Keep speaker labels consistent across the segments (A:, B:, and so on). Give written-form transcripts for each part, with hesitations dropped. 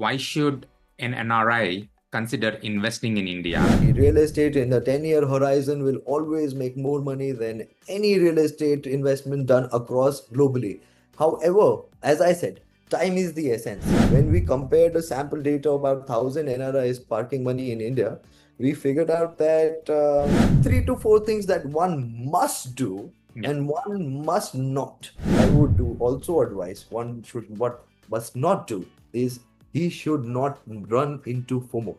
A: why should an NRI consider investing in India?
B: Real estate in the 10-year horizon will always make more money than any real estate investment done across globally. However, as I said, time is the essence. When we compared the sample data about 1,000 NRIs parking money in India, we figured out that 3 to 4 things that one must do
A: Yeah.
B: and one must not. I would do also advise one should what must not do is he should not run into FOMO.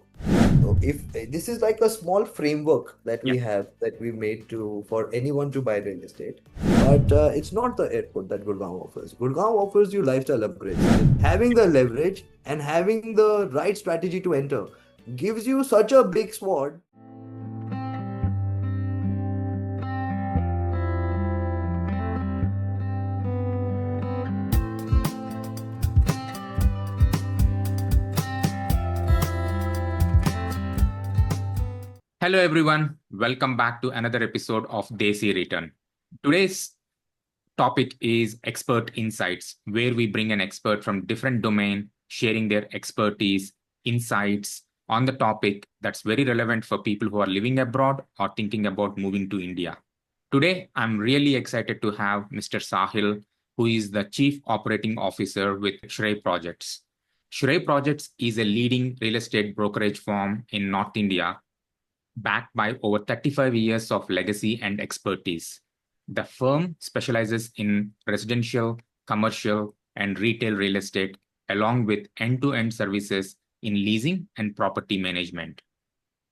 B: So if this is like a small framework that
A: Yeah.
B: we made to for anyone to buy real estate, but it's not the airport that Gurgaon offers. Gurgaon offers you lifestyle upgrades. Having the leverage and having the right strategy to enter gives you such a big sword.
A: Hello, everyone. Welcome back to another episode of Desi Return. Today's topic is expert insights, where we bring an expert from different domain, sharing their expertise, insights on the topic that's very relevant for people who are living abroad or thinking about moving to India. Today, I'm really excited to have Mr. Sahil, who is the Chief Operating Officer with Shray Projects. Shray Projects is a leading real estate brokerage firm in North India, backed by over 35 years of legacy and expertise. The firm specializes in residential, commercial, and retail real estate, along with end-to-end services in leasing and property management.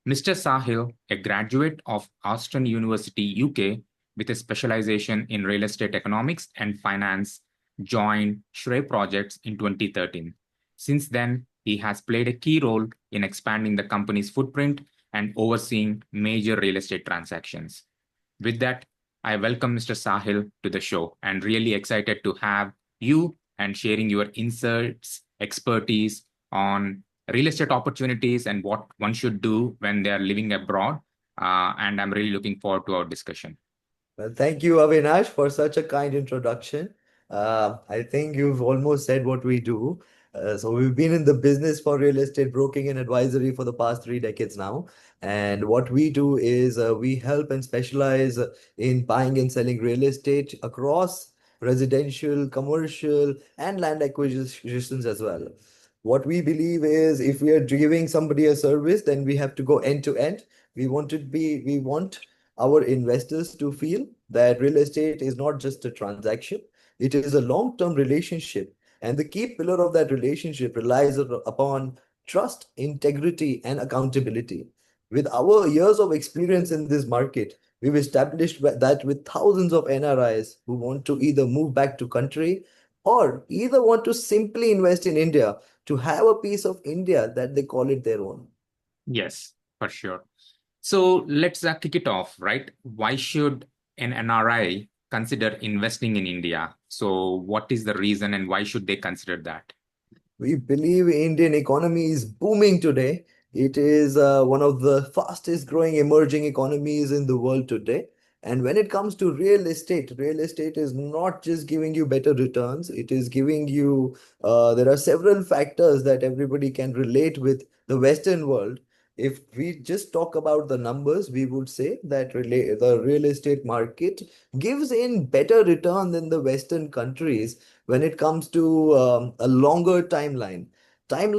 A: Mr. Sahil, a graduate of Austin University, UK, with a specialization in real estate economics and finance, joined Shray Projects in 2013. Since then, he has played a key role in expanding the company's footprint and overseeing major real estate transactions. With that, I welcome Mr. Sahil to the show and really excited to have you and sharing your insights, expertise on real estate opportunities and what one should do when they are living abroad. And I'm really looking forward to our discussion.
B: Well, thank you, Avinash, for such a kind introduction. I think you've almost said what we do. So we've been in the business for real estate broking and advisory for the past 3 decades now. And what we do is we help and specialize in buying and selling real estate across residential, commercial, and land acquisitions as well. What we believe is if we are giving somebody a service, then we have to go end to end. We want our investors to feel that real estate is not just a transaction, it is a long-term relationship. And the key pillar of that relationship relies upon trust, integrity, and accountability. With our years of experience in this market, we've established that with thousands of NRIs who want to either move back to country or either want to simply invest in India to have a piece of India that they call it their own.
A: Yes, for sure. So let's kick it off, right? Why should an NRI consider investing in India? So what is the reason and why should they consider that?
B: We believe Indian economy is booming today. It is one of the fastest growing emerging economies in the world today. And when it comes to real estate is not just giving you better returns. It is giving you, there are several factors that everybody can relate with the Western world. If we just talk about the numbers, we would say that the real estate market gives in better return than the Western countries when it comes to a longer timeline. Time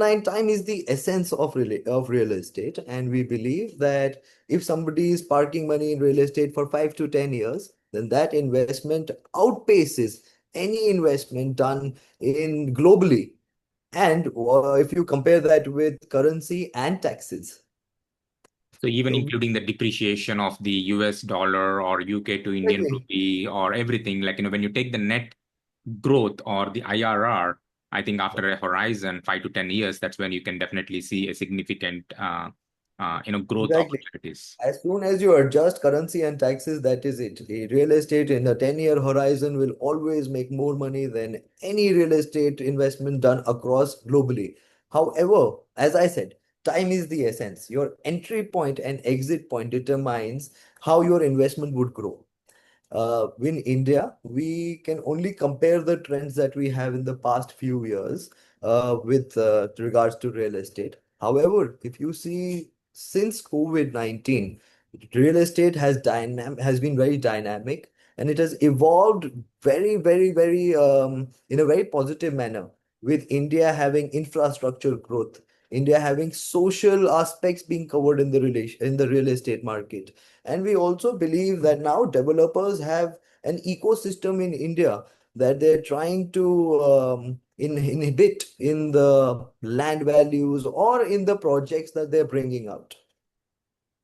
B: is the essence of real estate, and we believe that if somebody is parking money in real estate for 5 to 10 years, then that investment outpaces any investment done in globally. And if you compare that with currency and taxes.
A: So even
B: So
A: including the depreciation of the US dollar or UK to Indian
B: exactly.
A: rupee or everything, like, when you take the net growth or the IRR, I think after a horizon 5 to 10 years, that's when you can definitely see a significant, growth
B: Exactly.
A: opportunities.
B: As soon as you adjust currency and taxes, that is it. The real estate in a 10-year horizon will always make more money than any real estate investment done across globally. However, as I said, time is the essence. Your entry point and exit point determines how your investment would grow. In India, we can only compare the trends that we have in the past few years with regards to real estate. However, if you see since COVID-19, real estate has been very dynamic, and it has evolved very in a very positive manner, with India having infrastructure growth, India having social aspects being covered in the real estate market. And we also believe that now developers have an ecosystem in India that they're trying to inhibit in the land values or in the projects that they're bringing out.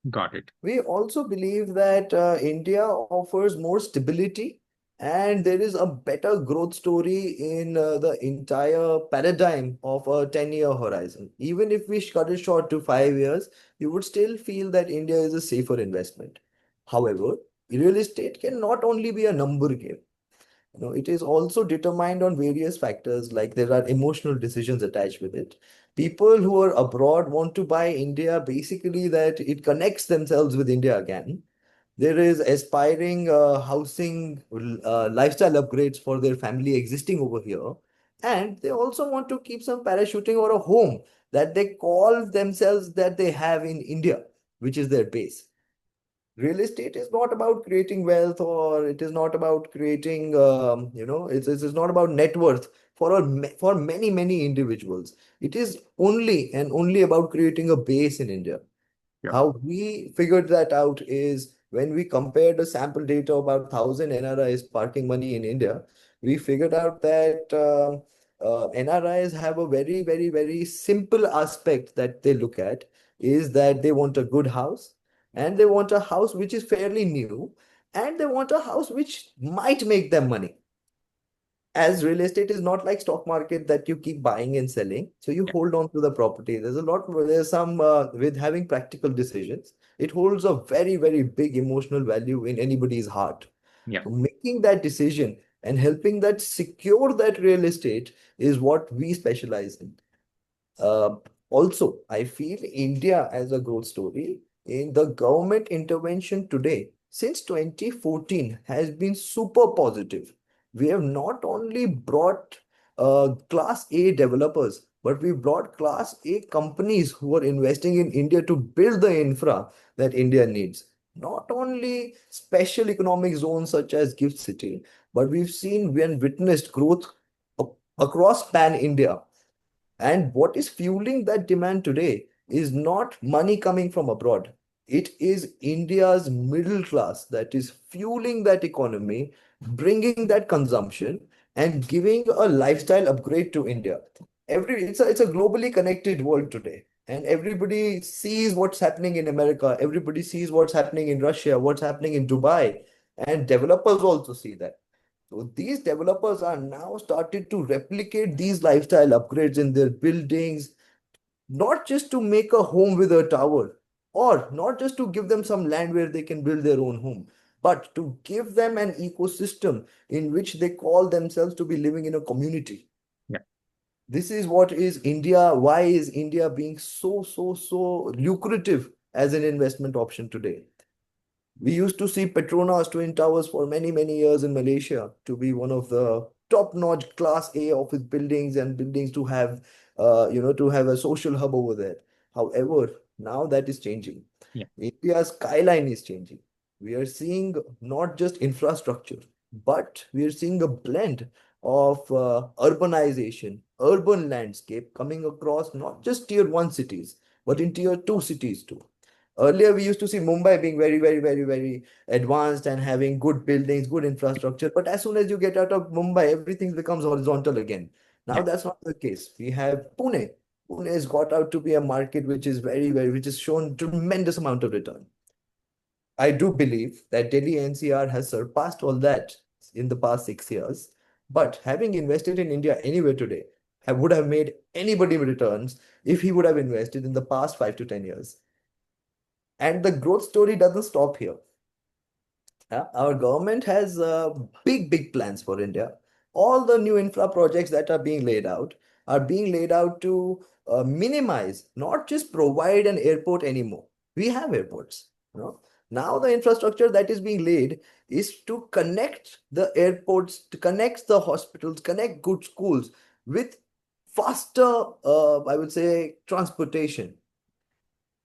A: Got it.
B: We also believe that India offers more stability, and there is a better growth story in the entire paradigm of a 10-year horizon. Even if we cut it short to 5 years, you would still feel that India is a safer investment. However, real estate can not only be a number game. It is also determined on various factors, like there are emotional decisions attached with it. People who are abroad want to buy India basically that it connects themselves with India again. There is aspiring housing lifestyle upgrades for their family existing over here. And they also want to keep some parachuting or a home that they call themselves that they have in India, which is their base. Real estate is not about creating wealth, or it is not about creating it's not about net worth for many individuals. It is only and only about creating a base in India.
A: Yeah.
B: How we figured that out is when we compared the sample data of about 1,000 NRIs parking money in India. We figured out that NRIs have a very simple aspect that they look at, is that they want a good house, and they want a house which is fairly new, and they want a house which might make them money. As real estate is not like stock market that you keep buying and selling, so you
A: Yeah.
B: hold on to the property. There's some with having practical decisions, it holds a very big emotional value in anybody's heart.
A: Yeah.
B: So making that decision and helping that secure that real estate is what we specialize in. uh, Also, I feel India as a growth story in the government intervention today since 2014 has been super positive. We have not only brought Class A developers, but we brought Class A companies who are investing in India to build the infra that India needs. Not only special economic zones such as Gift City, but we've seen and witnessed growth across pan India. And what is fueling that demand today is not money coming from abroad. It is India's middle class that is fueling that economy, bringing that consumption, and giving a lifestyle upgrade to India. It's a globally connected world today. And everybody sees what's happening in America. Everybody sees what's happening in Russia, what's happening in Dubai. And developers also see that. So these developers are now started to replicate these lifestyle upgrades in their buildings, not just to make a home with a tower, or not just to give them some land where they can build their own home, but to give them an ecosystem in which they call themselves to be living in a community.
A: Yeah.
B: This is what is India. Why is India being so lucrative as an investment option today? We used to see Petronas Twin Towers for many years in Malaysia to be one of the top-notch Class A office buildings and buildings to have, to have a social hub over there. However, now that is changing.
A: Yeah.
B: India's skyline is changing. We are seeing not just infrastructure, but we are seeing a blend of urbanization, urban landscape coming across not just tier one cities, but in tier two cities too. Earlier, we used to see Mumbai being very advanced and having good buildings, good infrastructure. But as soon as you get out of Mumbai, everything becomes horizontal again. Now
A: Yeah.
B: that's not the case. We have Pune. Pune has got out to be a market which is which has shown tremendous amount of return. I do believe that Delhi NCR has surpassed all that in the past 6 years. But having invested in India anywhere today, would have made anybody returns if he would have invested in the past 5 to 10 years. And the growth story doesn't stop here. Our government has big plans for India. All the new infra projects that are being laid out to minimize, not just provide an airport anymore. We have airports, you know. Now the infrastructure that is being laid is to connect the airports, to connect the hospitals, connect good schools with faster, I would say, transportation.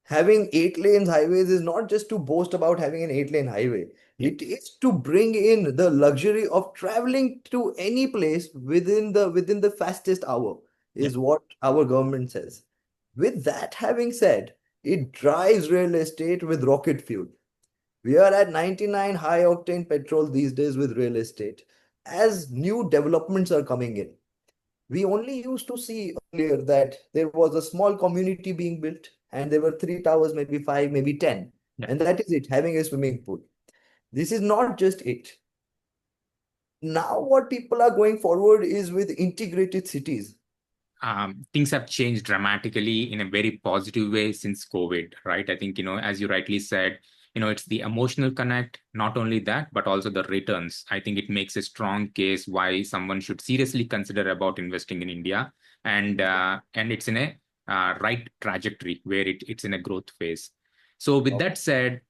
B: Having 8 lanes highways is not just to boast about having an 8 lane highway.
A: Yeah.
B: It is to bring in the luxury of traveling to any place within the fastest hour,
A: Yeah.
B: is what our government says. With that having said, it drives real estate with rocket fuel. We are at 99 high octane petrol these days with real estate as new developments are coming in. We only used to see earlier that there was a small community being built and there were three towers, maybe five, maybe 10.
A: Yeah.
B: And that is it, having a swimming pool. This is not just it. Now, what people are going forward is with integrated cities.
A: Things have changed dramatically in a very positive way since COVID, right? I think, as you rightly said, it's the emotional connect, not only that, but also the returns. I think it makes a strong case why someone should seriously consider about investing in India. And it's in a right trajectory where it's in a growth phase. So with that said,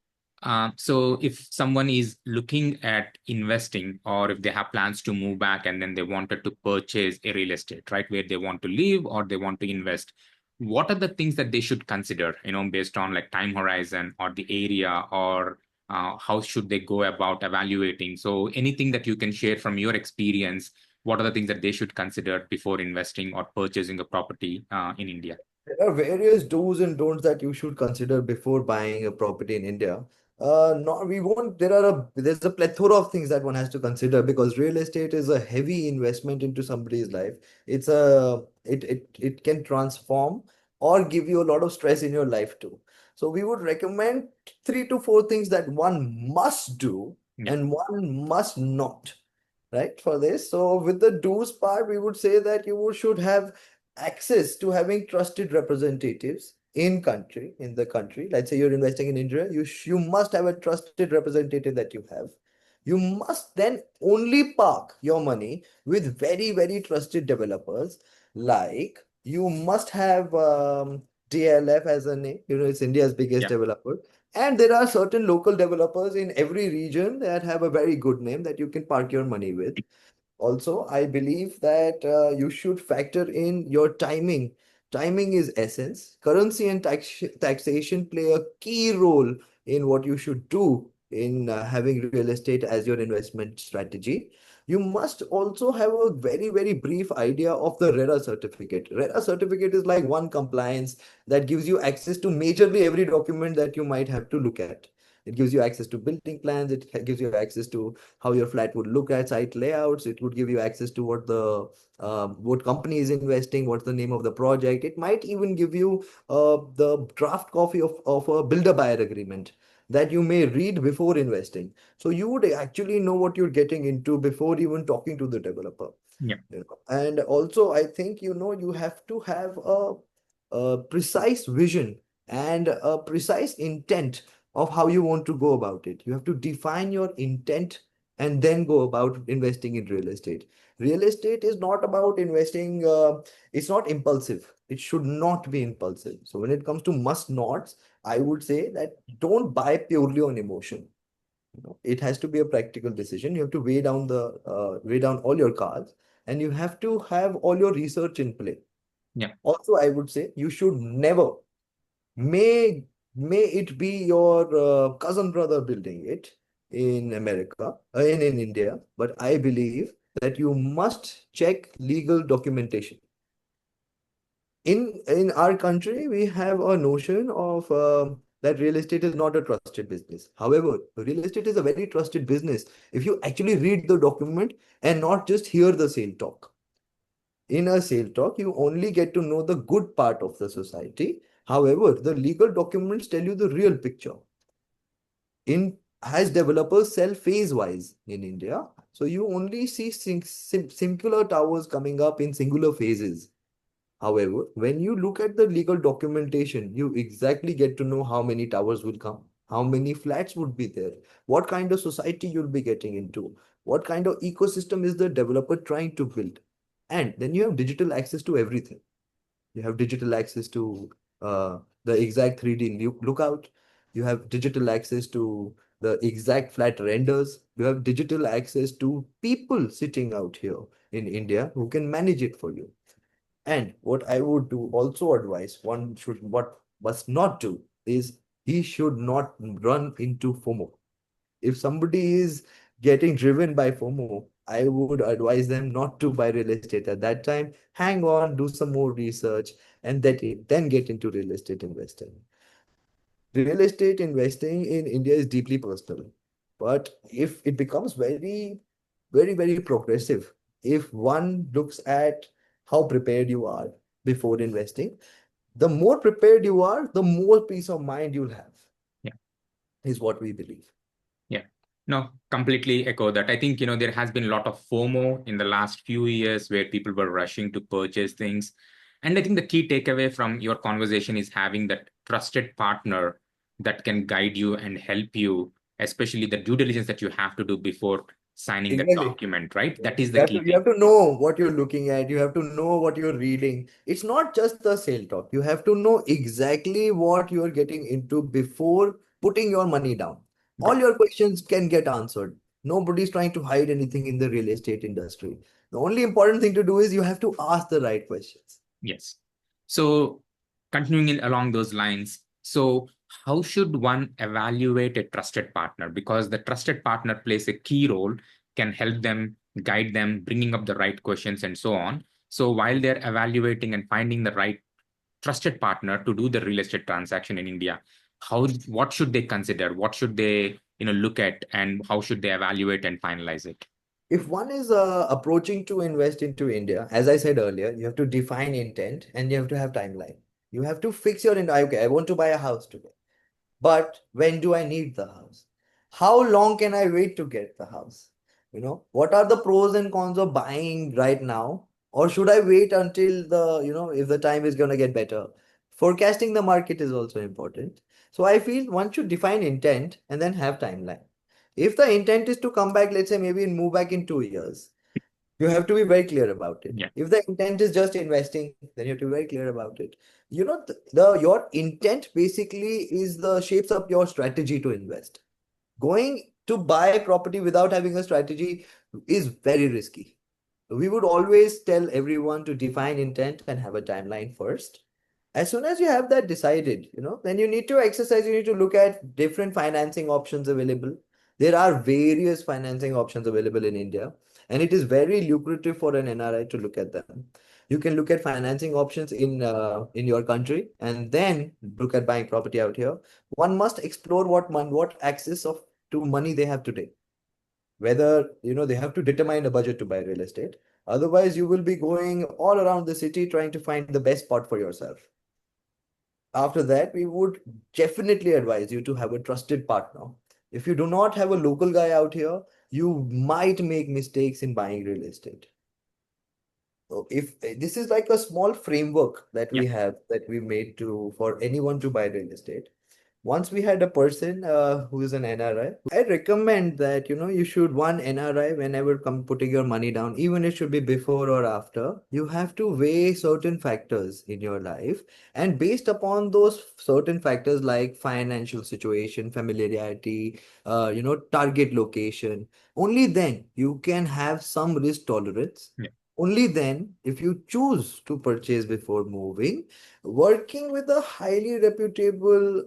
A: so if someone is looking at investing or if they have plans to move back and then they wanted to purchase a real estate, right, where they want to live or they want to invest, what are the things that they should consider, based on like time horizon or the area or how should they go about evaluating? So anything that you can share from your experience, what are the things that they should consider before investing or purchasing a property in India?
B: There are various do's and don'ts that you should consider before buying a property in India. No, we won't. There's a plethora of things that one has to consider because real estate is a heavy investment into somebody's life. It can transform or give you a lot of stress in your life too. So we would recommend 3 to 4 things that one must do
A: Yeah.
B: and one must not, right, for this. So with the do's part, we would say that should have access to having trusted representatives in the country. Let's say you're investing in India, you must have a trusted representative that you have. You must then only park your money with very, very trusted developers. Like you must have DLF as a name, it's India's biggest
A: Yeah.
B: developer. And there are certain local developers in every region that have a very good name that you can park your money with. Also, I believe that you should factor in your timing. Timing is essence. Currency and taxation play a key role in what you should do in having real estate as your investment strategy. You must also have a very, very brief idea of the RERA certificate. RERA certificate is like one compliance that gives you access to majorly every document that you might have to look at. It gives you access to building plans. It gives you access to how your flat would look at, site layouts. It would give you access to what company is investing, what's the name of the project. It might even give you the draft copy of a builder buyer agreement that you may read before investing. So you would actually know what you're getting into before even talking to the developer.
A: Yeah.
B: And also, I think you have to have a precise vision and a precise intent of how you want to go about it. You have to define your intent and then go about investing in real estate. Real estate is not about investing, it's not impulsive. It should not be impulsive. So when it comes to must nots, I would say that don't buy purely on emotion. It has to be a practical decision. You have to weigh down all your cards, and you have to have all your research in play.
A: Yeah.
B: Also, I would say you should never, may may it be your cousin brother building it in America, in India, but I believe that you must check legal documentation. In our country, we have a notion of that real estate is not a trusted business. However, real estate is a very trusted business if you actually read the document and not just hear the sale talk. In a sale talk, you only get to know the good part of the society. However, the legal documents tell you the real picture. In As developers sell phase wise in India, so you only see singular towers coming up in singular phases. However, when you look at the legal documentation, you exactly get to know how many towers will come, how many flats would be there, what kind of society you'll be getting into, what kind of ecosystem is the developer trying to build. And then you have digital access to everything. You have digital access to the exact 3D lookout. You have digital access to the exact flat renders. You have digital access to people sitting out here in India who can manage it for you. And what I would do also advise one should what must not do is he should not run into FOMO. If somebody is getting driven by FOMO, I would advise them not to buy real estate at that time. Hang on, do some more research, and then get into real estate investing. Real estate investing in India is deeply personal. But if it becomes very progressive, if one looks at how prepared you are before investing, the more prepared you are, the more peace of mind you'll have,
A: Yeah.
B: is what we believe.
A: Yeah. No, completely echo that. I think, there has been a lot of FOMO in the last few years where people were rushing to purchase things. And I think the key takeaway from your conversation is having that trusted partner that can guide you and help you, especially the due diligence that you have to do before signing that
B: Exactly.
A: document, right?
B: Yeah.
A: That is the key
B: You
A: thing.
B: have to know what you're looking at. You have to know what you're reading. It's not just the sale talk. You have to know exactly what you're getting into before putting your money down. All
A: Got
B: your questions can get answered. Nobody's trying to hide anything in the real estate industry. The only important thing to do is you have to ask the right questions.
A: Yes. So continuing along those lines, so how should one evaluate a trusted partner? Because the trusted partner plays a key role, can help them, guide them, bringing up the right questions and so on. So while they're evaluating and finding the right trusted partner to do the real estate transaction in India, what should they consider? What should they look at, and how should they evaluate and finalize it?
B: If one is approaching to invest into India, as I said earlier, you have to define intent and you have to have timeline. You have to fix your intent. Okay, I want to buy a house today. But when do I need the house? How long can I wait to get the house? What are the pros and cons of buying right now? Or should I wait until if the time is going to get better? Forecasting the market is also important. So I feel one should define intent and then have timeline. If the intent is to come back, let's say maybe and move back in 2 years, you have to be very clear about it.
A: Yeah.
B: If the intent is just investing, then you have to be very clear about it. Your intent basically is the shapes up your strategy to invest. Going to buy property without having a strategy is very risky. We would always tell everyone to define intent and have a timeline first. As soon as you have that decided, then you need to exercise, you need to look at different financing options available. There are various financing options available in India, and it is very lucrative for an NRI to look at them. You can look at financing options in your country and then look at buying property out here. One must explore what access of to money they have today. Whether they have to determine a budget to buy real estate. Otherwise, you will be going all around the city trying to find the best spot for yourself. After that, we would definitely advise you to have a trusted partner. If you do not have a local guy out here, you might make mistakes in buying real estate. So if this is like a small framework that
A: Yeah.
B: we have that we made to for anyone to buy real estate. Once we had a person who is an NRI. I recommend that you should one NRI whenever come putting your money down, even it should be before or after. You have to weigh certain factors in your life, and based upon those certain factors like financial situation, familiarity, target location, only then you can have some risk tolerance.
A: Yeah.
B: Only then, if you choose to purchase before moving, working with a highly reputable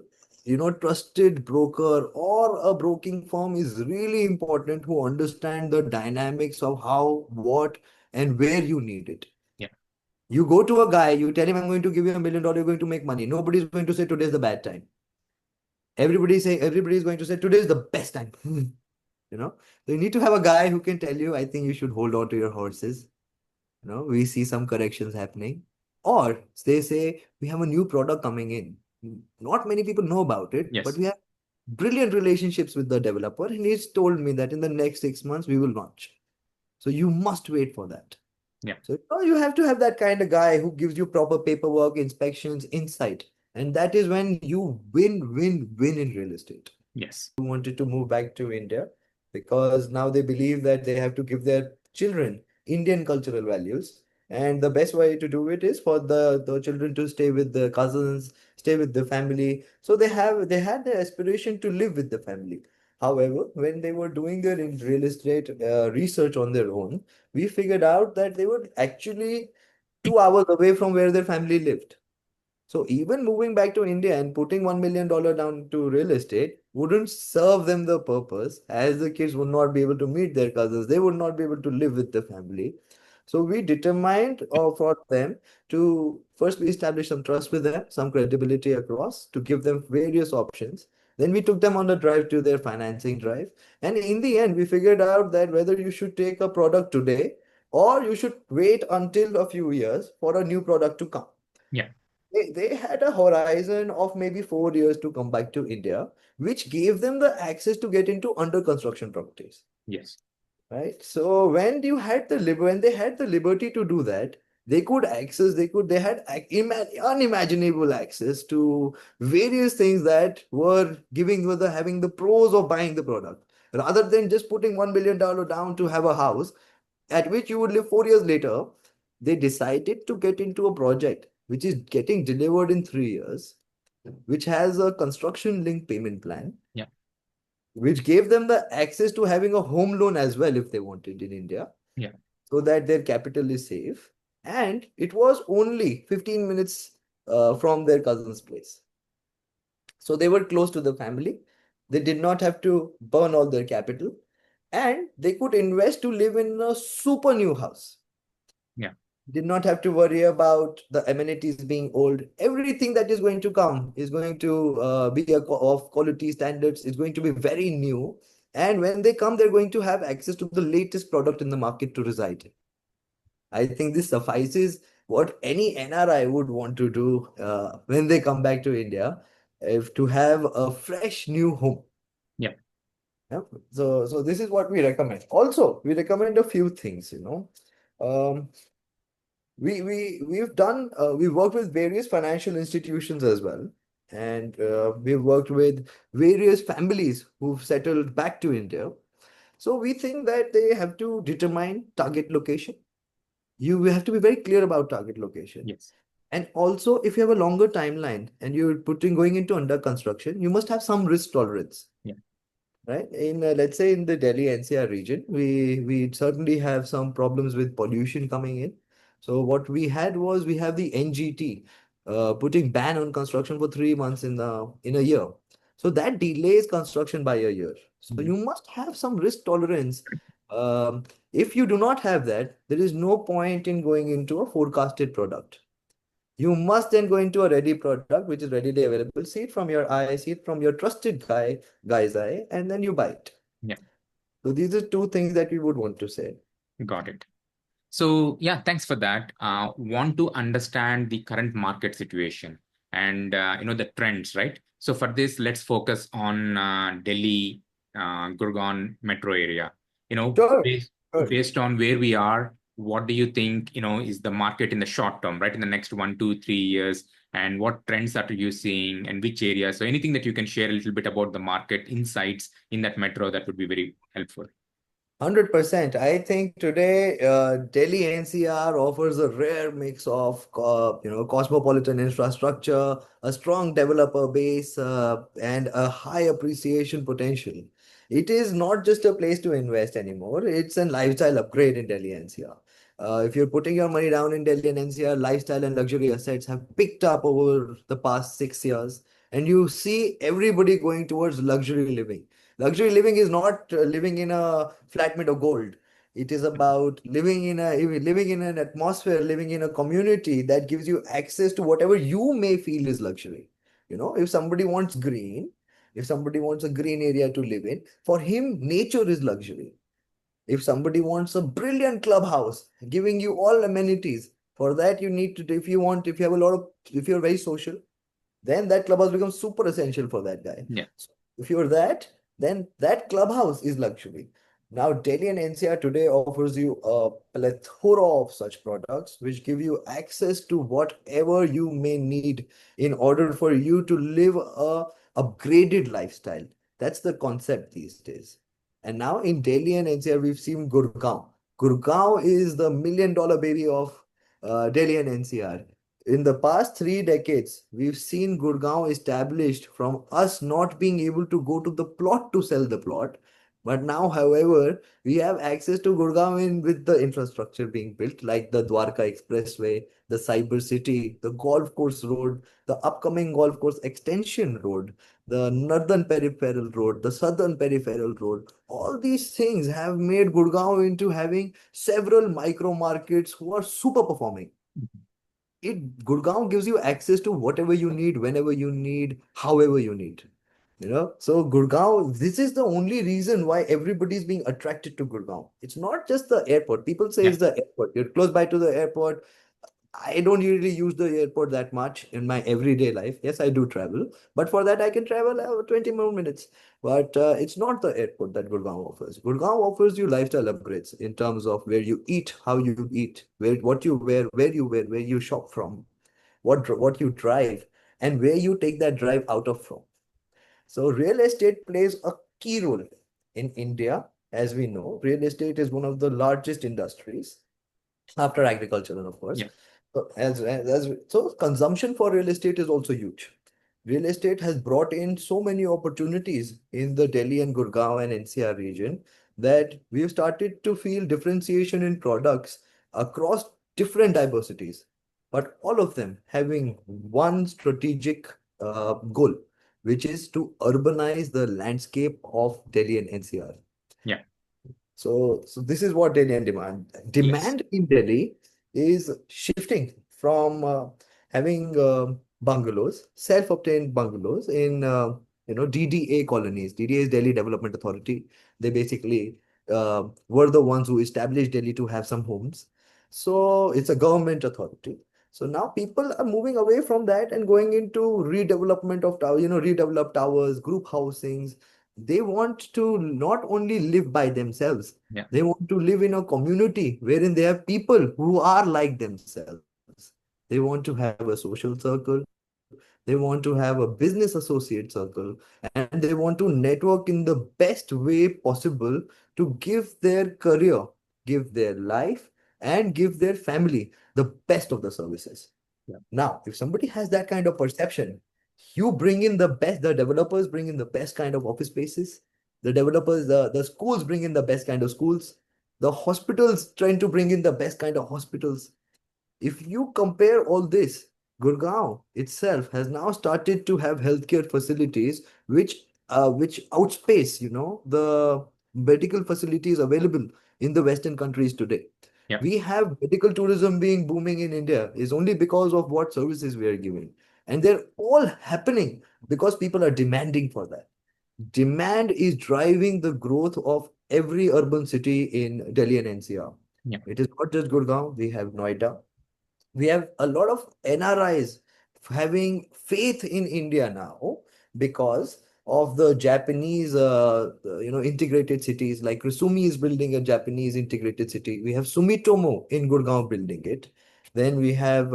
B: trusted broker or a broking firm is really important who understand the dynamics of how, what, and where you need it.
A: Yeah.
B: You go to a guy, you tell him, I'm going to give you $1 million, you're going to make money. Nobody's going to say today's the bad time. Everybody's going to say today is the best time. So you need to have a guy who can tell you, I think you should hold on to your horses. We see some corrections happening. Or they say, we have a new product coming in. Not many people know about it, but
A: Yes.
B: we have brilliant relationships with the developer. And he's told me that in the next 6 months, we will launch. So you must wait for that.
A: Yeah.
B: So you have to have that kind of guy who gives you proper paperwork, inspections, insight. And that is when you win in real estate.
A: Yes.
B: Who wanted to move back to India because now they believe that they have to give their children Indian cultural values. And the best way to do it is for the children to stay with the cousins, stay with the family. So they had the aspiration to live with the family. However, when they were doing their in real estate research on their own, we figured out that they were actually 2 hours away from where their family lived. So even moving back to India and putting $1 million down to real estate wouldn't serve them the purpose, as the kids would not be able to meet their cousins. They would not be able to live with the family. So we determined for them to first we established some trust with them, some credibility across to give them various options. Then we took them on the drive to their financing drive. And in the end, we figured out that whether you should take a product today or you should wait until a few years for a new product to come.
A: Yeah.
B: They had a horizon of maybe 4 years to come back to India, which gave them the access to get into under construction properties.
A: Yes.
B: Right. So when they had the liberty to do that, they had unimaginable access to various things that were having the pros of buying the product. Rather than just putting $1 billion down to have a house at which you would live 4 years later, they decided to get into a project which is getting delivered in 3 years, which has a construction linked payment plan,
A: Yeah.
B: which gave them the access to having a home loan as well if they wanted in India,
A: Yeah.
B: so that their capital is safe. And it was only 15 minutes from their cousin's place. So they were close to the family. They did not have to burn all their capital and they could invest to live in a super new house.
A: Yeah.
B: Did not have to worry about the amenities being old. Everything that is going to come is going to be of quality standards. It's going to be very new. And when they come, they're going to have access to the latest product in the market to reside in. I think this suffices what any NRI would want to do when they come back to India, if to have a fresh new home.
A: Yeah.
B: Yeah. So this is what we recommend. Also, we recommend a few things. Um, we've worked with various financial institutions as well, and we've worked with various families who've settled back to India. So we think that they have to determine target location. You have to be very clear about target location.
A: Yes.
B: And also, if you have a longer timeline and you're putting going into under construction, you must have some risk tolerance.
A: Yeah.
B: Right? In let's say in the Delhi NCR region, we certainly have some problems with pollution coming in. So what we had was we have the NGT putting ban on construction for 3 months in a year. So that delays construction by a year. So
A: Mhm.
B: you must have some risk tolerance. If you do not have that, there is no point in going into a forecasted product. You must then go into a ready product, which is readily available. See it from your eye, see it from your trusted guy's eye, and then you buy it.
A: Yeah.
B: So these are two things that we would want to say.
A: Got it. So yeah, thanks for that. Want to understand the current market situation and the trends, right? So for this, let's focus on Delhi, Gurgaon metro area.
B: Sure,
A: Based
B: sure.
A: based on where we are, what do you think is the market in the short term, right? In the next 1, 2, 3 years, and what trends are you seeing, and which areas? So anything that you can share a little bit about the market insights in that metro, that would be very helpful.
B: 100%. I think today Delhi NCR offers a rare mix of cosmopolitan infrastructure, a strong developer base, and a high appreciation potential. It is not just a place to invest anymore. It's a lifestyle upgrade in Delhi NCR. If you're putting your money down in Delhi and NCR, lifestyle and luxury assets have picked up over the past 6 years, and you see everybody going towards luxury living. Luxury living is not living in a flat made of gold. It is about living in an atmosphere, living in a community that gives you access to whatever you may feel is luxury. If somebody wants green, if somebody wants a green area to live in, for him, nature is luxury. If somebody wants a brilliant clubhouse, giving you all amenities, for that you need to, if you have a lot of, if you're very social, then that clubhouse becomes super essential for that guy.
A: Yeah.
B: So if you're that, then that clubhouse is luxury. Now, Delhi and NCR today offers you a plethora of such products which give you access to whatever you may need in order for you to live a upgraded lifestyle. That's the concept these days. And now in Delhi and NCR, we've seen Gurgaon. Gurgaon is the $1 million baby of Delhi and NCR. In the past 3 decades, we've seen Gurgaon established from us not being able to go to the plot to sell the plot. But now, however, we have access to Gurgaon with the infrastructure being built, like the Dwarka Expressway, the Cyber City, the Golf Course Road, the upcoming Golf Course Extension Road, the Northern Peripheral Road, the Southern Peripheral Road. All these things have made Gurgaon into having several micro markets who are super performing. It Gurgaon gives you access to whatever you need, whenever you need, however you need. So Gurgaon, this is the only reason why everybody is being attracted to Gurgaon. It's not just the airport. People say
A: Yeah.
B: it's the airport. You're close by to the airport. I don't usually use the airport that much in my everyday life. Yes, I do travel, but for that I can travel 20 more minutes. But it's not the airport that Gurgaon offers. Gurgaon offers you lifestyle upgrades in terms of where you eat, how you eat, what you wear, where you shop from, what you drive, and where you take that drive out of from. So real estate plays a key role in India. As we know, real estate is one of the largest industries after agriculture, and of course.
A: Yeah.
B: So consumption for real estate is also huge. Real estate has brought in so many opportunities in the Delhi and Gurgaon and NCR region that we've started to feel differentiation in products across different diversities, but all of them having one strategic goal, which is to urbanize the landscape of Delhi and NCR.
A: Yeah.
B: So this is what Delhi and demand.
A: Yes.
B: Demand in Delhi is shifting from having bungalows, self-obtained bungalows in DDA colonies. DDA is Delhi Development Authority. They basically were the ones who established Delhi to have some homes. So it's a government authority. So now people are moving away from that and going into redevelopment of redeveloped towers, group housings. They want to not only live by themselves,
A: Yeah.
B: they want to live in a community wherein they have people who are like themselves. They want to have a social circle, they want to have a business associate circle, and they want to network in the best way possible to give their career, give their life, and give their family the best of the services.
A: Yeah.
B: Now, if somebody has that kind of perception, you bring in the best, the developers bring in the best kind of office spaces, the schools bring in the best kind of schools, the hospitals trying to bring in the best kind of hospitals. If you compare all this, Gurgaon itself has now started to have healthcare facilities which outspace, the medical facilities available in the Western countries today.
A: Yeah.
B: We have medical tourism being booming in India is only because of what services we are giving. And they're all happening because people are demanding for that. Demand is driving the growth of every urban city in Delhi and NCR.
A: Yeah.
B: It is not just Gurgaon, we have Noida, we have a lot of NRIs having faith in India now because of the Japanese, integrated cities. Like Rusumi is building a Japanese integrated city. We have Sumitomo in Gurgaon building it. Then we have,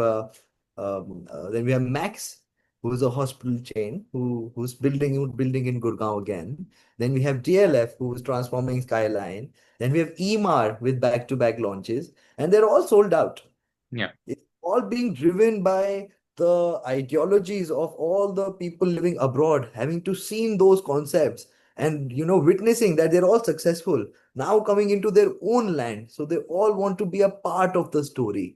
B: Max, who is a hospital chain who's building in Gurgaon again. Then we have DLF, who is transforming Skyline. Then we have EMAR with back-to-back launches, and they're all sold out.
A: Yeah.
B: It's all being driven by the ideologies of all the people living abroad, having to seen those concepts and witnessing that they're all successful, now coming into their own land. So they all want to be a part of the story.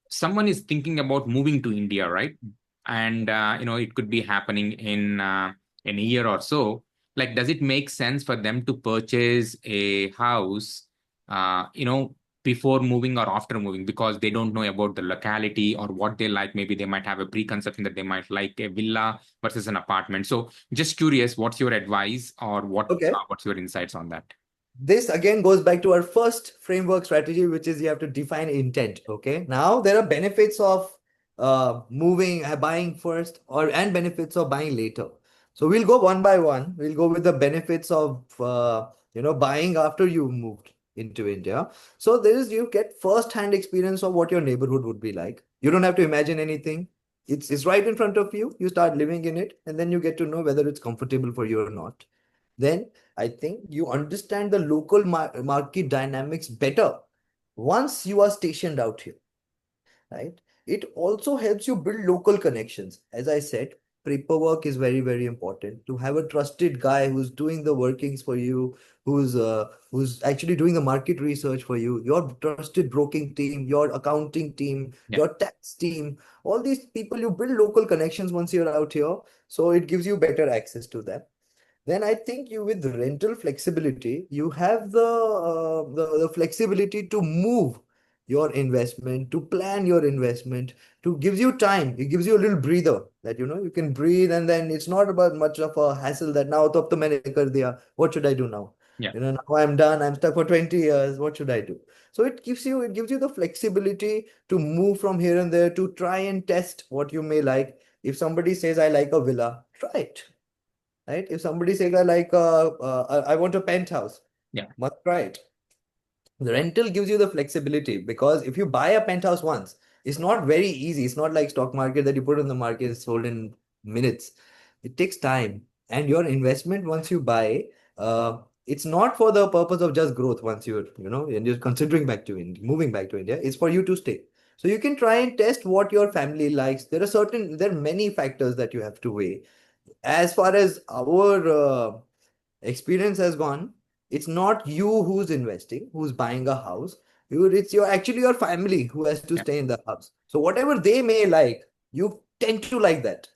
A: Someone is thinking about moving to India, right? And it could be happening in a year or so. Like, does it make sense for them to purchase a house, before moving or after moving, because they don't know about the locality or what they like? Maybe they might have a preconception that they might like a villa versus an apartment. So, just curious, what's your advice or
B: Okay.
A: what's your insights on that?
B: This again goes back to our first framework strategy, which is you have to define intent. Okay. Now there are benefits of moving, buying first, and benefits of buying later. So we'll go one by one. We'll go with the benefits of buying after you moved into India. So you get first-hand experience of what your neighborhood would be like. You don't have to imagine anything. It's right in front of you. You start living in it, and then you get to know whether it's comfortable for you or not. Then I think you understand the local market dynamics better once you are stationed out here. right? It also helps you build local connections. As I said, paperwork is very, very important. To have a trusted guy who's doing the workings for you, who's actually doing the market research for you, your trusted broking team, your accounting team,
A: Yeah.
B: your tax team, all these people, you build local connections once you're out here. So it gives you better access to them. Then I think you with rental flexibility, you have the flexibility to move your investment, to plan your investment, to gives you time. It gives you a little breather that you can breathe, and then it's not about much of a hassle that now to ab to maine kar diya. What should I do now?
A: Yeah.
B: Now I'm done. I'm stuck for 20 years. What should I do? So it gives you the flexibility to move from here and there to try and test what you may like. If somebody says I like a villa, try it, right? If somebody says I want a penthouse,
A: Yeah.
B: must try it. The rental gives you the flexibility because if you buy a penthouse once, it's not very easy. It's not like stock market that you put on the market, it's sold in minutes. It takes time. And your investment once you buy, it's not for the purpose of just growth once and you're considering back to India, moving back to India, it's for you to stay. So you can try and test what your family likes. There are many factors that you have to weigh. As far as our experience has gone, it's not you who's investing, who's buying a house. It's your family who has to
A: Yeah.
B: stay in the house. So whatever they may like, you tend to like that.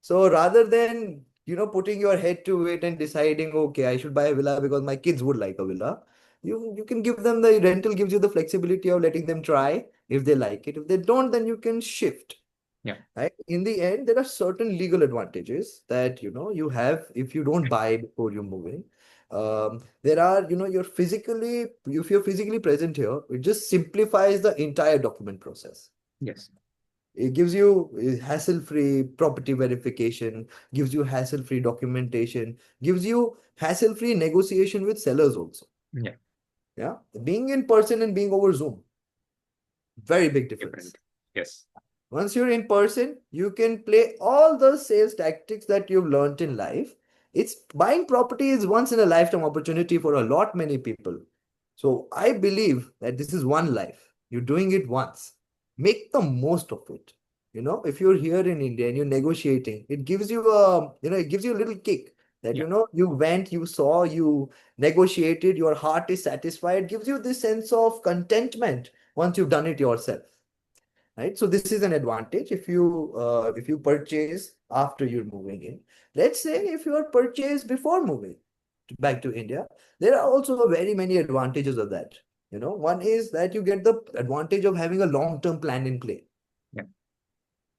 B: So rather than putting your head to it and deciding, okay, I should buy a villa because my kids would like a villa, you can give them the rental gives you the flexibility of letting them try if they like it. If they don't, then you can shift.
A: Yeah.
B: Right? In the end, there are certain legal advantages that you have if you don't buy before you move in. There are, if you're physically present here, it just simplifies the entire document process.
A: Yes.
B: It gives you hassle-free property verification, gives you hassle-free documentation, gives you hassle-free negotiation with sellers also.
A: Yeah.
B: Yeah, being in person and being over Zoom, very big difference.
A: Different. Yes.
B: Once you're in person, you can play all the sales tactics that you've learned in life. It's buying property is once in a lifetime opportunity for a lot many people. So I believe that this is one life. You're doing it once. Make the most of it. If you're here in India and you're negotiating, it gives you a little kick that
A: Yeah.
B: you went, you saw, you negotiated, your heart is satisfied, gives you this sense of contentment once you've done it yourself, right? So this is an advantage if you purchase after you're moving in. Let's say if you are purchased before moving back to India, there are also very many advantages of that. One is that you get the advantage of having a long-term plan in play.
A: Yeah.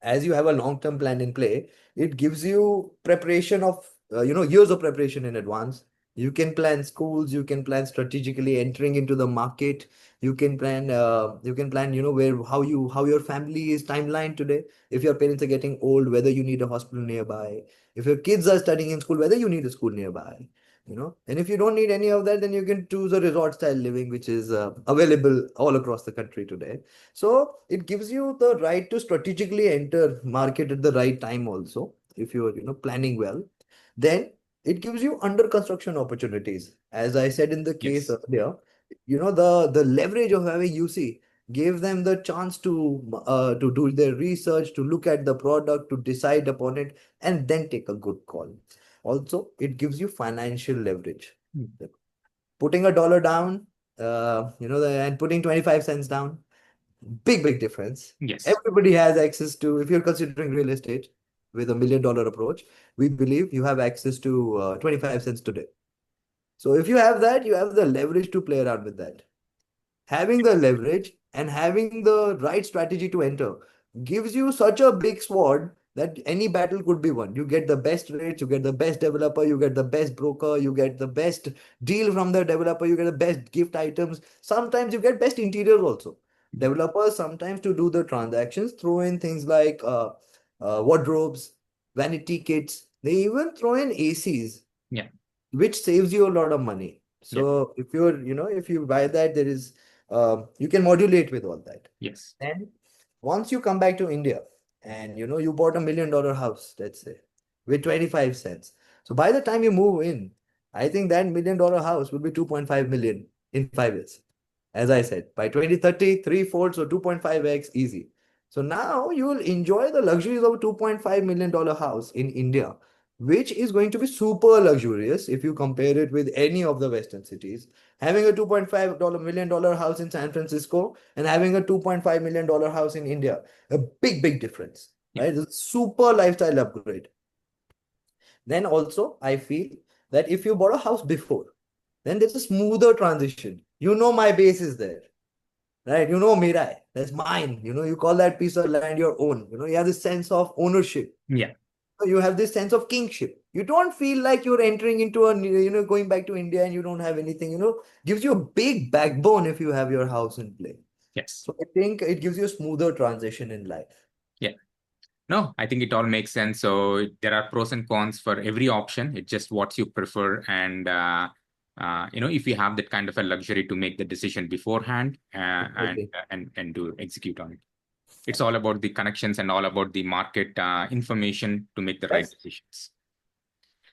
B: As you have a long-term plan in play, it gives you preparation of years of preparation in advance. You can plan schools, you can plan strategically entering into the market. You can plan where how your family is timeline today. If your parents are getting old, whether you need a hospital nearby. If your kids are studying in school, whether you need a school nearby. And if you don't need any of that, then you can choose a resort style living, which is available all across the country today. So it gives you the right to strategically enter market at the right time also, if you're planning well. Then it gives you under construction opportunities. As I said in the case
A: Yes.
B: earlier, the leverage of having UC gave them the chance to do their research, to look at the product, to decide upon it, and then take a good call. Also, it gives you financial leverage.
A: Mm.
B: Putting $1 down, and putting 25 cents down, big difference.
A: Yes.
B: Everybody has access to, if you're considering real estate with $1 million approach, we believe you have access to 25 cents today. So if you have that, you have the leverage to play around with that. Having the leverage and having the right strategy to enter gives you such a big sword that any battle could be won. You get the best rates, you get the best developer, you get the best broker, you get the best deal from the developer, you get the best gift items. Sometimes you get best interiors also. Developers sometimes to do the transactions throw in things like wardrobes, vanity kits. They even throw in ACs,
A: Yeah.
B: which saves you a lot of money.
A: Yeah.
B: So if you buy that, you can modulate with all that.
A: Yes.
B: And once you come back to India and you bought $1 million house, let's say, with 25 cents. So by the time you move in, I think that $1 million house will be 2.5 million in 5 years. As I said, by 2030, 3 folds or 2.5x easy. So now you will enjoy the luxuries of a $2.5 million house in India, which is going to be super luxurious if you compare it with any of the Western cities. Having a $2.5 million house in San Francisco and having a $2.5 million house in India, a big, big difference,
A: Yeah.
B: right? It's a super lifestyle upgrade. Then also, I feel that if you bought a house before, then there's a smoother transition. You know my base is there, right? You know Mirai, that's mine. You call that piece of land your own. You have this sense of ownership.
A: Yeah.
B: You have this sense of kingship. You don't feel like you're entering into going back to India and you don't have anything. Gives you a big backbone if you have your house in play.
A: Yes.
B: So I think it gives you a smoother transition in life.
A: Yeah. No, I think it all makes sense. So there are pros and cons for every option. It's just what you prefer, and if you have that kind of a luxury to make the decision beforehand
B: Exactly.
A: and to execute on it. It's all about the connections and all about the market information to make the right
B: Yes,
A: decisions.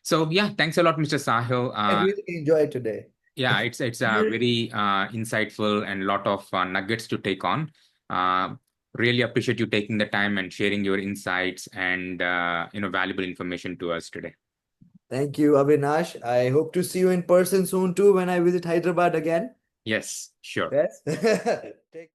A: So yeah, thanks a lot, Mr. Sahil.
B: I really enjoyed today.
A: Yeah, it's a very insightful and lot of nuggets to take on. Uh, Really appreciate you taking the time and sharing your insights and valuable information to us today.
B: Thank you, Avinash. I hope to see you in person soon too when I visit Hyderabad again.
A: Yes, sure.
B: Yes. Take